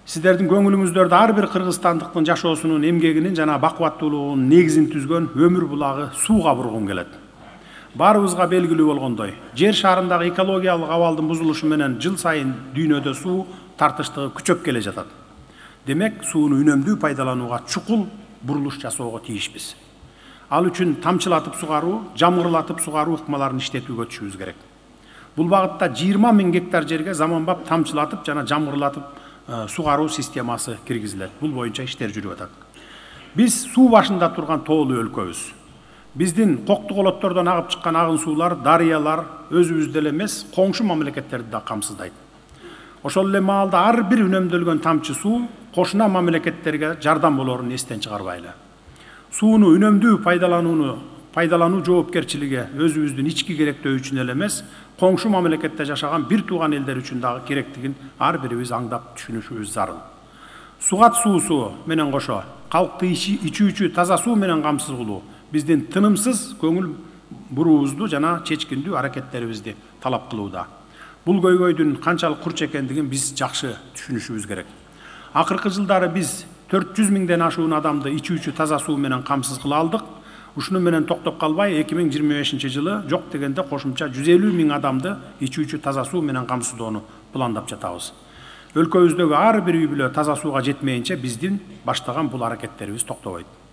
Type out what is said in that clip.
Сиздердин көңүлүңүздөрдө ар бир кыргызстандыктын жашоосунун эмгегинин жана бакубаттуулугунун негизин түзгөн өмүр булагы сууга бургум келет. Баарыбызга белгилүү болгондой, жер шарындагы экологиялык абалдын бузулушу менен жыл сайын дүйнөдө суу тартыштыгы күчөп келе жатат. Демек, сууну үнөмдүү пайдаланууга чукул бурулуш жасоого тийишпиз. Ал үчүн тамчылатып сугаруу, жамгырлатып сугаруу ыкмаларын иштетүүгө түшүбүз керек. Бул багытта 20 000 гектар жерге заманбап тамчылатып жана жамгырлатып сугаруу системасы киргизилет. Бул боюнча иштер жүрүп атат. Биз суу башында турган тоолуу өлкөбүз. Биздин коктуголоттордон агып чыккан агын суулар, дарыялар өзүбүздө эле эмес, коңшу мамлекеттерди да камсыздайт. Ошол эле маалда ар бир үнөмдөлгөн тамчы суу кошуна мамлекеттерге жардам болорун эстен чыгарбайлы. Сууну үнөмдүү пайдалануу жоопкерчилиги өзүбүздүн ички керектөө үчүн эле эмес, коңшу мамлекетте жашаган бир тууган элдер үчүн дагы керектигин ар бирибиз аңдап түшүнүшүбүз зарыл. Сугат суусу менен кошо калкты ичүүчү таза суу менен камсыз кылуу биздин тынымсыз көңүл буруубузду жана чечкиндүү аракеттерибизди талап кылууда. Бул көйгөйдүн канчалык курч экендигин биз жакшы түшүнүшүбүз керек. Акыркы жылдары биз 400 000ден ашуун адамды ичүүчү таза суу менен камсыз кыла алдык. Ушуну менен токтоп калбай 2025 жылы жок дегенде кошумча 150 000 адамды ичүүчү таза суу менен камсыздоону пландап жатабыз. Өлкөбүздөгү ар бир үй бүлө таза сууга жетмейинче биздин баштаган бул аракеттерибиз токтобойт.